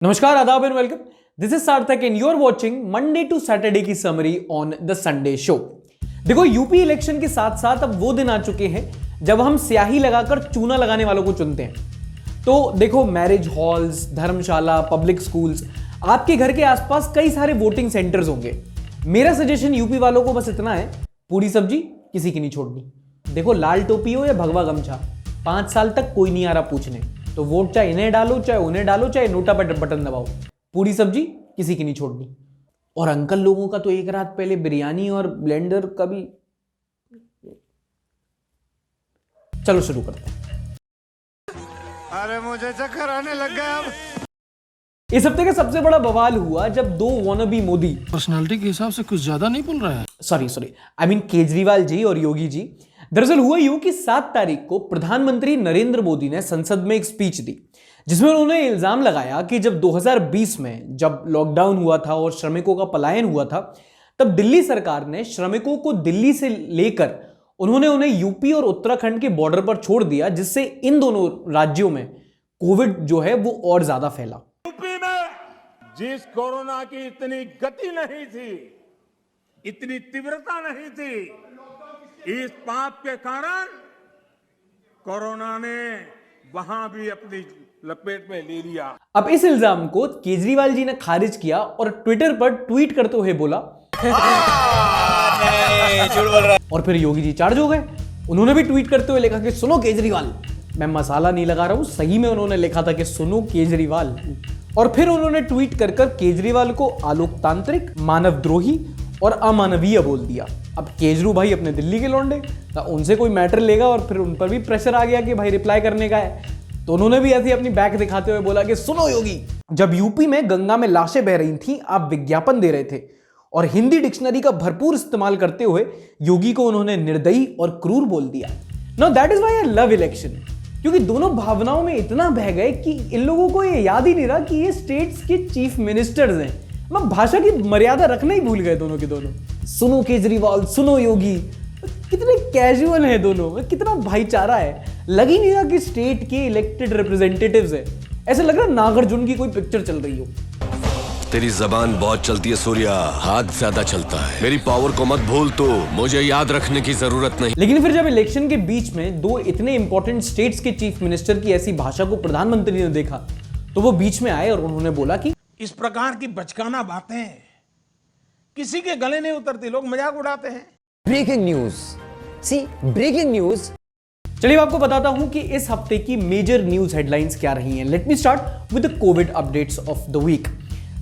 नमस्कार, आदाब and welcome. This is Sarthak and you are watching Monday to Saturday की summary on the Sunday show. देखो, UP election के साथ साथ अब वो दिन आ चुके हैं जब हम स्याही लगाकर चूना लगाने वालों को चुनते हैं। तो देखो, मैरिज हॉल्स, धर्मशाला, पब्लिक स्कूल्स, आपके घर के आसपास कई सारे वोटिंग सेंटर्स होंगे। मेरा सजेशन यूपी वालों को बस इतना है, पूरी सब्जी किसी की नहीं छोड़नी। देखो, लाल टोपी हो या भगवा गमछा, 5 साल तक कोई नहीं आ रहा पूछने, तो वोट चाहे इन्हें डालो, चाहे उन्हें डालो, चाहे नोटा पर बटन दबाओ, पूरी सब्जी किसी की नहीं छोड़नी। और अंकल लोगों का तो एक रात पहले बिरयानी और ब्लेंडर का भी। चलो शुरू करते हैं। अरे मुझे चक्कर आने लग गया अब। इस हफ्ते का सबसे बड़ा बवाल हुआ जब दो वॉनबी मोदी, पर्सनालिटी के हिसाब से कुछ ज्यादा नहीं बोल रहा है। Sorry I mean Kejriwal ji और योगी जी। दरअसल हुआ यूं कि 7 तारीख को प्रधानमंत्री नरेंद्र मोदी ने संसद में एक स्पीच दी जिसमें उन्होंने इल्जाम लगाया कि जब 2020 में जब लॉकडाउन हुआ था और श्रमिकों का पलायन हुआ था, तब दिल्ली सरकार ने श्रमिकों को दिल्ली से लेकर उन्होंने उन्हें यूपी और उत्तराखंड के बॉर्डर पर छोड़ दिया, जिससे इन दोनों राज्यों में कोविड जो है वो और ज्यादा फैला। यूपी में जिस कोरोना की इतनी गति नहीं थी, इतनी तीव्रता नहीं थी, इस पाप के कारण कोरोना ने वहां भी अपनी लपेट में ले लिया। अब इस इल्जाम को केजरीवाल जी ने खारिज किया और ट्विटर पर ट्वीट करते हुए बोला और फिर योगी जी चार्ज हो गए। उन्होंने भी ट्वीट करते हुए लिखा कि सुनो केजरीवाल, मैं मसाला नहीं लगा रहा हूं, सही में उन्होंने लिखा था कि सुनो केजरीवाल। और फिर उन्होंने ट्वीट कर केजरीवाल को आलोकतांत्रिक, मानवद्रोही और अमानवीय बोल दिया। अब केजरू भाई अपने दिल्ली के लौंडे, तो उनसे कोई मैटर लेगा और फिर उन पर भी प्रेशर आ गया कि भाई रिप्लाई करने का है, तो उन्होंने भी ऐसी अपनी बैक दिखाते हुए बोला कि सुनो योगी, जब यूपी में गंगा में लाशें बह रही थी, आप विज्ञापन दे रहे थे और हिंदी डिक्शनरी का भरपूर इस्तेमाल करते हुए योगी को उन्होंने निर्दयी और क्रूर बोल दिया। Now that is why I love election, क्योंकि दोनों भावनाओं में इतना बह गए कि इन लोगों को ये याद ही नहीं रहा कि ये स्टेट्स के चीफ मिनिस्टर्स हैं। मैं भाषा की मर्यादा रखना ही भूल गए दोनों के दोनों। सुनो केजरीवाल, सुनो योगी, कितने कैजुअल है दोनों, कितना भाईचारा है। लग ही नहीं रहा कि स्टेट के इलेक्टेड रिप्रेजेंटेटिव्स है, ऐसे लग रहा नागार्जुन की कोई पिक्चर चल रही हो। तेरी जबान बहुत चलती है सूर्या, हाथ ज्यादा चलता है। मेरी पावर को मत भूल, तो मुझे याद रखने की जरूरत नहीं। लेकिन फिर जब इलेक्शन के बीच में दो इतने इंपॉर्टेंट स्टेट्स के चीफ मिनिस्टर की ऐसी भाषा को प्रधानमंत्री ने देखा, तो वो बीच में आए और उन्होंने बोला कि इस प्रकार की बचकाना बातें किसी के गले नहीं उतरती, लोग मजाक उड़ाते हैं। ब्रेकिंग न्यूज, सी ब्रेकिंग न्यूज। चलिए मैं आपको बताता हूं कि इस हफ्ते की मेजर न्यूज हेडलाइंस क्या रही हैं। Let me start with the COVID updates of the week.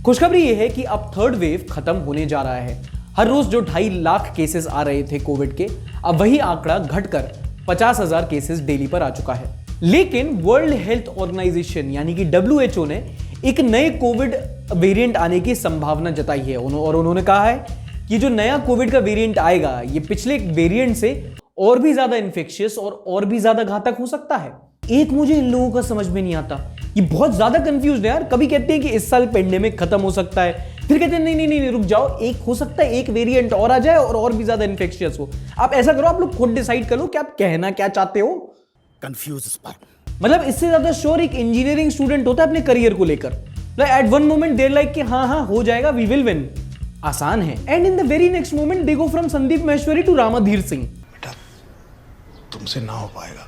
खुशखबरी यह है कि अब थर्ड वेव खत्म होने जा रहा है। हर रोज जो 2.5 लाख केसेस आ रहे थे कोविड के, अब वही आंकड़ा घटकर 50,000 केसेस डेली पर आ चुका है। लेकिन वर्ल्ड हेल्थ ऑर्गेनाइजेशन यानी कि WHO ने एक नए कोविड वेरिएंट आने की संभावना जताई है और उन्होंने कहा है कि जो नया कोविड का वेरिएंट आएगा, ये पिछले वेरिएंट से और भी ज्यादा इन्फेक्शियस और भी ज्यादा घातक हो सकता है। एक मुझे इन लोगों का समझ में नहीं आता, ये बहुत ज्यादा कंफ्यूज्ड है यार। कभी कहते हैं कि इस साल पेंडेमिक खत्म हो सकता है, फिर कहते हैं नहीं रुक जाओ, एक हो सकता है एक वेरिएंट और आ जाए और भी ज्यादा इन्फेक्शियस हो। आप ऐसा करो, आप लोग खुद डिसाइड करो कि आप कहना क्या चाहते हो। कंफ्यूज, मतलब इससे ज्यादा श्योर एक इंजीनियरिंग स्टूडेंट होता है अपने करियर को लेकर। At one moment there like कि हाँ हो जाएगा, वी विल विन, आसान है, and in the very next moment they go from Sandeep Maheshwari to Ramadhir Singh. बेटा तुमसे ना हो पाएगा।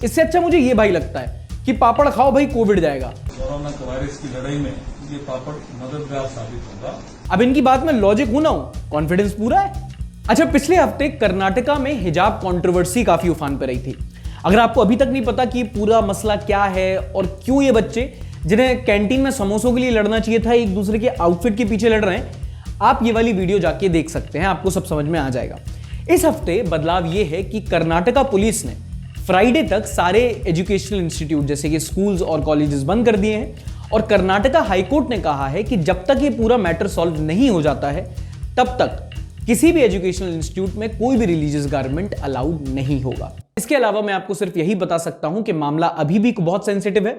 इससे अच्छा मुझे ये भाई लगता है कि पापड़ खाओ भाई, कोविड जाएगा। कोरोना वायरस की लड़ाई में ये पापड़ मददगार साबित होगा। अब इनकी बात में लॉजिक हूं ना हूं, कॉन्फिडेंस पूरा है। अच्छा, पिछले हफ्ते कर्नाटका में हिजाब कंट्रोवर्सी काफी उफान पर रही थी। अगर आपको अभी तक नहीं पता कि पूरा मसला क्या है और क्यों ये बच्चे जिन्हें कैंटीन में समोसों के लिए लड़ना चाहिए था एक दूसरे के आउटफिट के पीछे लड़ रहे हैं, आप ये वाली वीडियो जाके देख सकते हैं, आपको सब समझ में आ जाएगा। इस हफ्ते बदलाव ये है कि कर्नाटका पुलिस ने फ्राइडे तक सारे एजुकेशनल इंस्टीट्यूट जैसे कि स्कूल्स और कॉलेजेस बंद कर दिए हैं और कर्नाटका हाईकोर्ट ने कहा है कि जब तक ये पूरा मैटर सॉल्व नहीं हो जाता है, तब तक किसी भी एजुकेशनल इंस्टीट्यूट में कोई भी रिलीजियस गारमेंट अलाउड नहीं होगा। इसके अलावा मैं आपको सिर्फ यही बता सकता हूं कि मामला अभी भी बहुत सेंसिटिव है,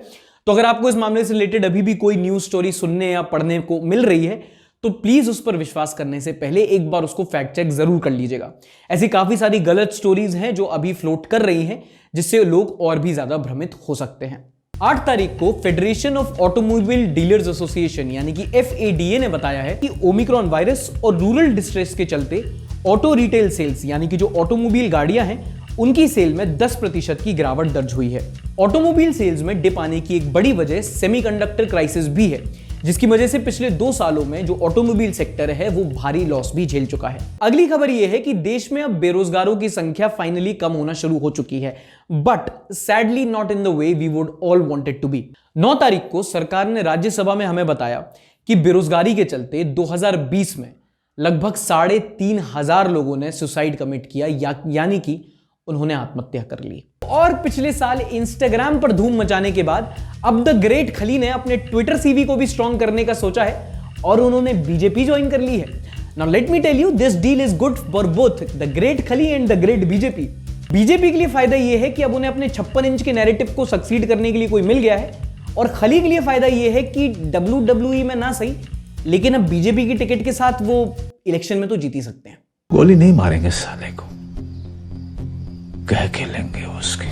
तो अगर आपको इस मामले से रिलेटेड अभी भी कोई न्यूज स्टोरी सुनने या पढ़ने को मिल रही है, तो प्लीज उस पर विश्वास करने से पहले एक बार उसको फैक्ट चेक जरूर कर लीजिएगा। ऐसी काफी सारी गलत स्टोरीज हैं जो अभी फ्लोट कर रही हैं, जिससे लोग और भी ज्यादा भ्रमित हो सकते हैं। 8 तारीख को federation of automobile dealers association यानी कि FADA ने बताया है कि ओमिक्रॉन वायरस और रूरल डिस्ट्रेस के चलते ऑटो रिटेल सेल्स यानी कि जो ऑटोमोबाइल गाड़ियां हैं उनकी सेल में 10% की गिरावट दर्ज हुई है। ऑटोमोबाइल सेल्स में डिप आने की एक बड़ी वजह सेमीकंडक्टर क्राइसिस भी है, जिसकी वजह से पिछले 2 सालों में जो ऑटोमोबाइल सेक्टर है वो भारी लॉस भी झेल चुका है। अगली खबर यह है कि देश में अब बेरोजगारों की संख्या फाइनली कम होना शुरू हो चुकी है, but sadly not in the way we would all wanted to be. 9 तारीख को सरकार ने राज्यसभा में हमें बताया कि बेरोजगारी के चलते 2020 में लगभग 3,500 लोगों ने सुसाइड कमिट किया यानी कि उन्होंने आत्महत्या कर ली। और पिछले साल इंस्टाग्राम पर धूम मचाने के बाद अब द ग्रेट खली ने अपने ट्विटर सीवी को भी स्ट्रॉन्ग करने का सोचा है और उन्होंने बीजेपी ज्वाइन कर ली है। Now let me tell you, this deal is good for both the great Khali and the great BJP. BJP के लिए फायदा यह है कि अब उन्हें अपने 56 इंच के नैरेटिव को सक्सीड करने के लिए कोई मिल गया है, और खली के लिए फायदा यह है कि WWE में ना सही लेकिन अब बीजेपी की टिकट के साथ वो इलेक्शन में तो जीत ही सकते हैं। गोली नहीं मारेंगे साले को, कह के लेंगे उसकी।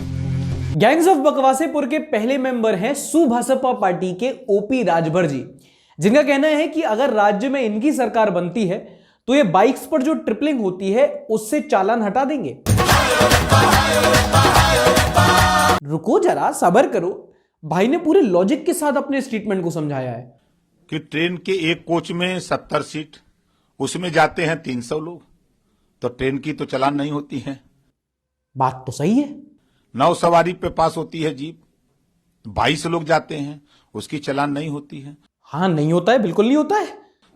गैंग्स ऑफ बकवासेपुर के पहले मेंबर हैं सुभासपा पार्टी के OP राजभर जी, जिनका कहना है कि अगर राज्य में इनकी सरकार बनती है तो ये बाइक्स पर जो ट्रिपलिंग होती है उससे चालान हटा देंगे। रुको जरा, सब्र करो, भाई ने पूरे लॉजिक के साथ अपने स्टेटमेंट को समझाया है कि ट्रेन के एक कोच में 70 सीट, उसमें जाते हैं 300 लोग, तो ट्रेन की तो चालान नहीं होती है। बात तो सही है। 9 सवारी पे पास होती है जीप, 22 लोग जाते हैं, उसकी चालान नहीं होती है। हाँ नहीं होता है, बिल्कुल नहीं होता है।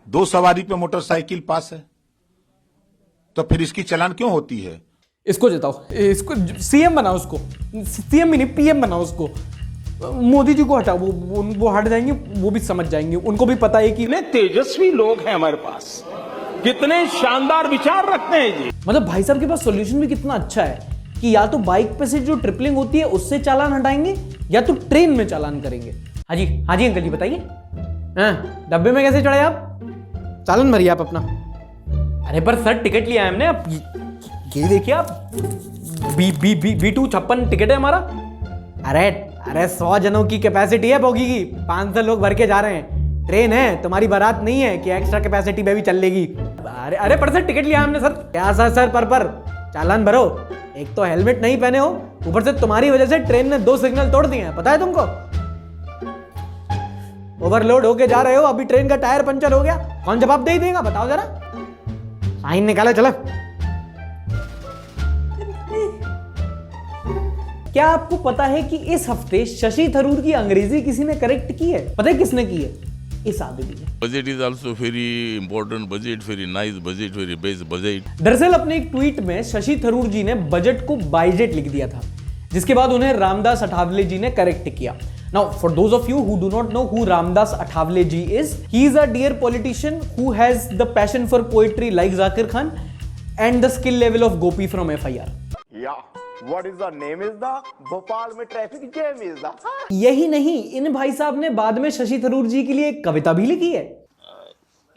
2 सवारी पे मोटरसाइकिल पास है, तो फिर इसकी चालान क्यों होती है? इसको जिताओ, इसको CM बनाओ, उसको CM नहीं PM बनाओ उसको। मोदी जी को हटाओ, वो हट जाएंगे, वो भी समझ जाएंगे, उनको भी पता है कि कितने तेजस्वी लोग हैं हमारे पास, कितने शानदार विचार रखते हैं जी। मतलब भाई साहब के पास सॉल्यूशन भी कितना अच्छा है कि या तो बाइक पे से जो ट्रिपलिंग होती है उससे चालान हटाएंगे या तो ट्रेन में चालान करेंगे। हाँ जी अंकल जी बताइए। हाँ, डब्बे में कैसे चढ़े आप? चालान भरिए आप अपना। अरे पर सर टिकट लिया है हमने, आप ये देखिए आप, B2 56 टिकट है हमारा। अरे 100 जनों की कैपेसिटी है बोगी की, 500 लोग भर के जा रहे हैं। ट्रेन है, तुम्हारी बारात नहीं है कि एक्स्ट्रा कैपेसिटी में भी चल लेगी। अरे पर सर टिकट लिया हमने सर। क्या सर पर चालान भरो। एक तो हेलमेट नहीं पहने हो, ऊपर से तुम्हारी वजह से ट्रेन ने 2 सिग्नल तोड़ दिए हैं, पता है तुमको? ओवरलोड होके जा रहे हो, अभी ट्रेन का टायर पंचर हो गया, कौन जवाब दे देगा बताओ जरा? साइन निकालो चलो। क्या आपको पता है कि इस हफ्ते शशि थरूर की अंग्रेजी किसी ने करेक्ट की है? पता है किसने की है? इस आदमी ने। Budget is also very important budget, very nice budget, very best budget. दरअसल अपने एक ट्वीट में शशि थरूर जी ने बजट को बाइजेट लिख दिया था, जिसके बाद उन्हें रामदास अठावले जी ने करेक्ट किया। Now for those of you who do not know who Ramdas Athawale ji is, he is a dear politician who has the passion for poetry like Zakir Khan and the skill level of Gopi from FIR। What is the name is the Bhopal में traffic jam is the। यही नहीं, इन भाई साहब ने बाद में शशि थरूर जी के लिए एक कविता भी लिखी है।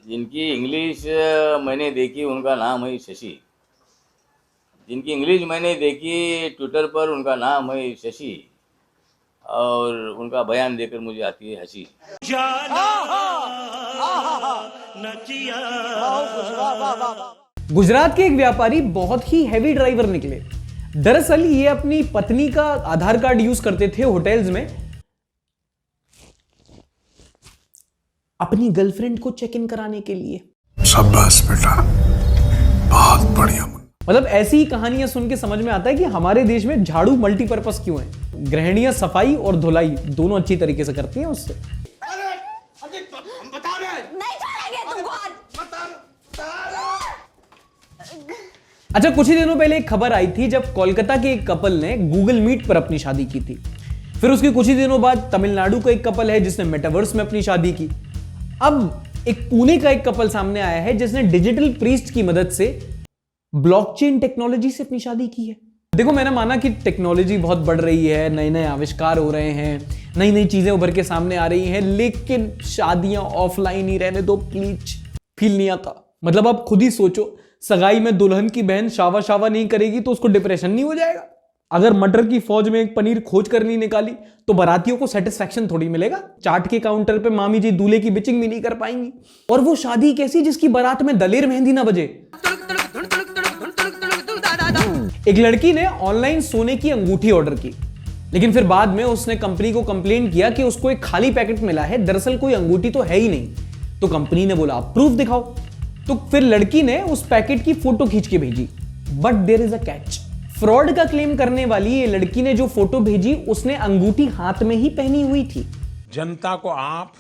जिनकी इंग्लिश मैंने देखी उनका नाम है शशि, जिनकी इंग्लिश मैंने देखी ट्विटर पर उनका नाम है शशि, और उनका बयान देकर मुझे आती है हंसी। गुजरात के एक व्यापारी बहुत ही हैवी ड्राइवर निकले। दरअसल ये अपनी पत्नी का आधार कार्ड यूज करते थे होटल्स में अपनी गर्लफ्रेंड को चेक इन कराने के लिए। शाबाश बेटा, बहुत बढ़िया। मतलब ऐसी ही कहानियां सुन के समझ में आता है कि हमारे देश में झाड़ू मल्टीपर्पस क्यों है। गृहिणियां सफाई और धुलाई दोनों अच्छी तरीके से करती हैं उससे। अच्छा, कुछ ही दिनों पहले एक खबर आई थी जब कोलकाता के एक कपल ने गूगल मीट पर अपनी शादी की थी। फिर उसके कुछ ही दिनों बाद तमिलनाडु का एक कपल है जिसने मेटावर्स में अपनी शादी की। अब एक पुणे का एक कपल सामने आया है जिसने डिजिटल प्रीस्ट की मदद से ब्लॉकचेन टेक्नोलॉजी से अपनी शादी की है। देखो, मैंने माना कि टेक्नोलॉजी बहुत बढ़ रही है, नए नए आविष्कार हो रहे हैं, नई नई चीजें उभर के सामने आ रही हैं, लेकिन शादियां ऑफलाइन ही रहने दो प्लीज। फील नहीं आता। मतलब आप खुद ही सोचो, सगाई में दुल्हन की बहन शावा शावा नहीं करेगी तो उसको डिप्रेशन नहीं हो जाएगा? अगर मटर की फौज में एक पनीर खोज कर नहीं निकाली तो बारातियों को सेटिस्फैक्शन थोड़ी मिलेगा। चाट के काउंटर पे मामी जी दूल्हे की बिचिंग भी नहीं कर पाएंगी। और वो शादी कैसी जिसकी बारात में दलेर मेहंदी ना बजे। एक लड़की ने ऑनलाइन सोने की अंगूठी ऑर्डर की, लेकिन फिर बाद में उसने कंपनी को कंप्लेंट किया कि उसको एक खाली पैकेट मिला है, दरअसल कोई अंगूठी तो है ही नहीं। तो कंपनी ने बोला आप प्रूफ दिखाओ। तो फिर लड़की ने उस पैकेट की फोटो खींच के भेजी, but there is a catch. Fraud का क्लेम करने वाली ये लड़की ने जो फोटो भेजी उसने अंगूठी हाथ में ही पहनी हुई थी। जनता को आप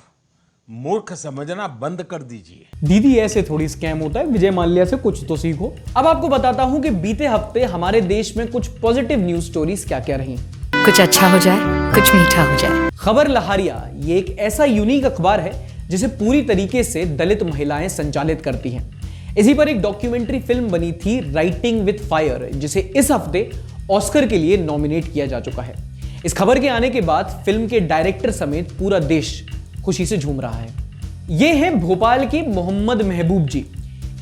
मूर्ख समझना बंद कर दीजिए। दीदी ऐसे थोड़ी स्कैम होता है, विजय माल्या से कुछ तो सीखो। अब आपको बताता हूं कि बीते हफ्ते हमारे देश में कुछ पॉजिटिव न्यूज स्टोरीज क्या क्या रही। कुछ अच्छा हो जाए, कुछ मीठा हो जाए। खबर लहारिया ये एक ऐसा यूनिक अखबार है जिसे पूरी तरीके से दलित महिलाएं संचालित करती हैं। इसी पर एक डॉक्यूमेंट्री फिल्म बनी थी राइटिंग विद फायर, जिसे इस हफ्ते ऑस्कर के लिए नॉमिनेट किया जा चुका है। इस खबर के आने के बाद फिल्म के डायरेक्टर समेत पूरा देश खुशी से झूम रहा है। ये हैं भोपाल के मोहम्मद महबूब जी।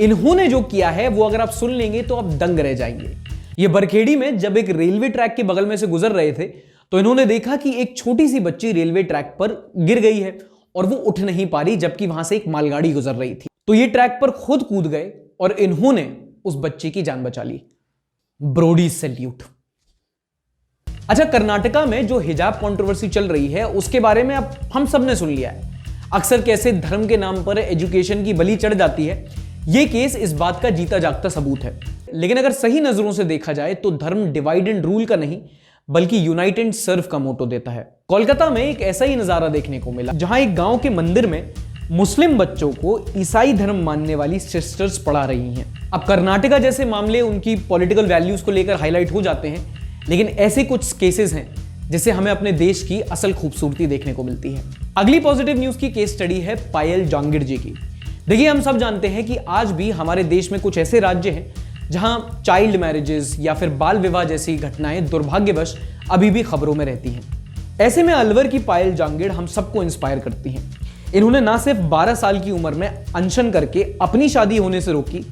इन्होंने जो किया है वो अगर आप सुन लेंगे तो आप दंग रह जाएंगे। ये बरखेड़ी में जब एक रेलवे ट्रैक के बगल में से गुजर रहे थे तो इन्होंने देखा कि एक छोटी सी बच्ची रेलवे ट्रैक पर गिर गई है और वो उठ नहीं पा रही, जबकि वहां से एक मालगाड़ी गुजर रही थी। तो ये ट्रैक पर खुद कूद गए और इन्होंने उस बच्ची की जान बचा ली। Brodie salute. अच्छा, कर्नाटका में जो हिजाब कंट्रोवर्सी चल रही है उसके बारे में अब हम सब ने सुन लिया है। अक्सर कैसे धर्म के नाम पर एजुकेशन की बलि चढ़ जाती है, यह केस इस बात का जीता जागता सबूत है। लेकिन अगर सही नजरों से देखा जाए तो धर्म डिवाइड एंड रूल का नहीं बल्कि यूनाइट एंड सर्व का मोटो देता है। कोलकाता में एक ऐसा ही नजारा देखने को मिला जहां एक गांव के मंदिर में मुस्लिम बच्चों को ईसाई धर्म मानने वाली सिस्टर्स पढ़ा रही हैं। अब कर्नाटका जैसे मामले उनकी पॉलिटिकल वैल्यूज को लेकर हाईलाइट हो जाते हैं, लेकिन ऐसे कुछ केसेस हैं जिससे हमें अपने देश की असल खूबसूरती देखने को मिलती है। अगली पॉजिटिव न्यूज की केस स्टडी है पायल जांगिड़ जी की। देखिए, हम सब जानते हैं कि आज भी हमारे देश में कुछ ऐसे राज्य हैं जहां चाइल्ड मैरिजेस या फिर बाल विवाह जैसी घटनाएं दुर्भाग्यवश अभी भी खबरों में रहती हैं। ऐसे में अलवर की पायल जांगिड़ हम सबको इंस्पायर करती हैं। इन्होंने ना सिर्फ 12 साल की उम्र में अनशन करके अपनी शादी होने से रोकी,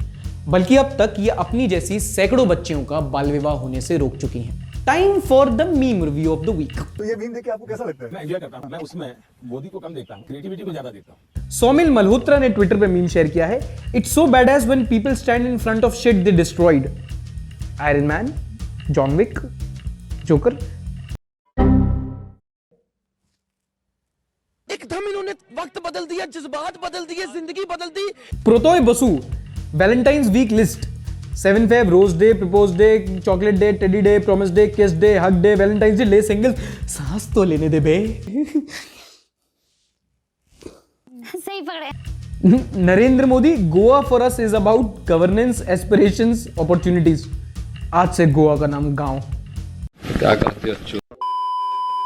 बल्कि अब तक ये अपनी जैसी सैकड़ों बच्चियों का बाल विवाह होने से रोक चुकी हैं। Time for the meme review of the week. तो ये मीम देख के आपको कैसा लगता है? मैं एंजॉय करता हूं। मैं उसमें मोदी को कम देखता हूं, क्रिएटिविटी को ज्यादा देखता हूं। सोमिल मल्होत्रा ने ट्विटर पे मीम शेयर किया है। It's so bad as when people stand in front of shit they destroyed. Iron Man, John Wick, Joker. एकदम इन्होंने वक्त बदल दिया, जज्बात बदल दिए, जिंदगी बदल दी। Protoy Basu, Valentine's week list. 7 Feb rose day, propose day, chocolate day, teddy day, promise day, kiss day, hug day, Valentine's day, single. सांस तो लेने दे बे। सही पकड़े। Narendra Modi, Goa for us is about governance, aspirations, opportunities. आज से गोवा का नाम गांव। क्या करते हो?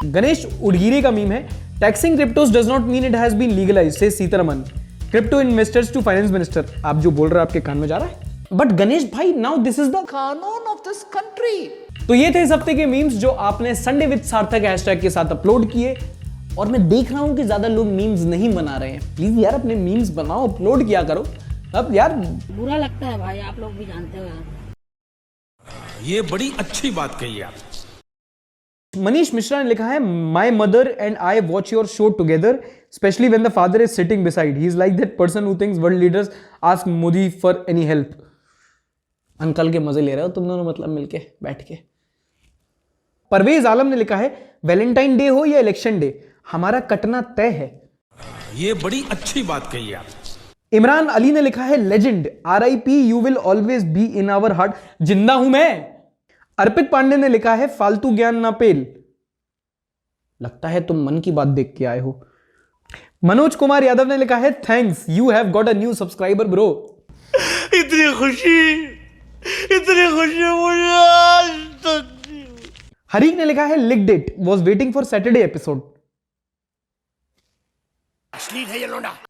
गणेश उडगीरे का मीम है। Taxing cryptos does not mean it has been legalised, says Sitharaman, crypto investors to finance minister. आप जो बोल रहे हैं आपके कान में जा रहा है? बट गणेश भाई, नाउ दिस इज द कानून ऑफ दिस कंट्री। तो ये थे इस हफ्ते के मीम्स जो आपने संडे विद सार्थक हैशटैग के साथ अपलोड किए। और मैं देख रहा हूं कि ज्यादा लोग मीम्स नहीं बना रहे हैं। प्लीज यार अपने मीम्स बनाओ, अपलोड किया करो। अब यार बुरा लगता है भाई, आप लोग भी जानते हो यार। ये बड़ी अच्छी बात कही आप। मनीष मिश्रा ने लिखा है, my mother and I watch your show together, specially when the father is sitting beside, he is like that person who thinks world leaders ask Modi for any help. Uncle के मजे ले रहे हो तुम दोनों, मतलब मिलके बैठ के। परवेज आलम ने लिखा है, वैलेंटाइन डे हो या इलेक्शन डे, हमारा कटना तय है। ये बड़ी अच्छी बात कही आप। इमरान अली ने लिखा है, legend, RIP, you will always be in our heart. जिंदा हूं मैं। अर्पित पांडे ने लिखा है, फालतू ज्ञान ना पेल। लगता है तुम मन की बात देख के आए हो। मनोज कुमार यादव ने लिखा है, thanks, you have got a new subscriber bro. इतनी खुशी मुझे आज तक। हरीक ने लिखा है, licked it, was waiting for Saturday episode.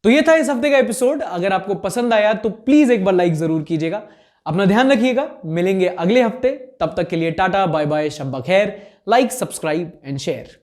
तो ये था इस हफ्ते का एपिसोड। अगर आपको पसंद आया तो प्लीज एक बार लाइक जरूर कीजिएगा। अपना ध्यान रखिएगा, मिलेंगे अगले हफ्ते। तब तक के लिए टाटा, बाय बाय, शब्बा खैर। Like, subscribe and share.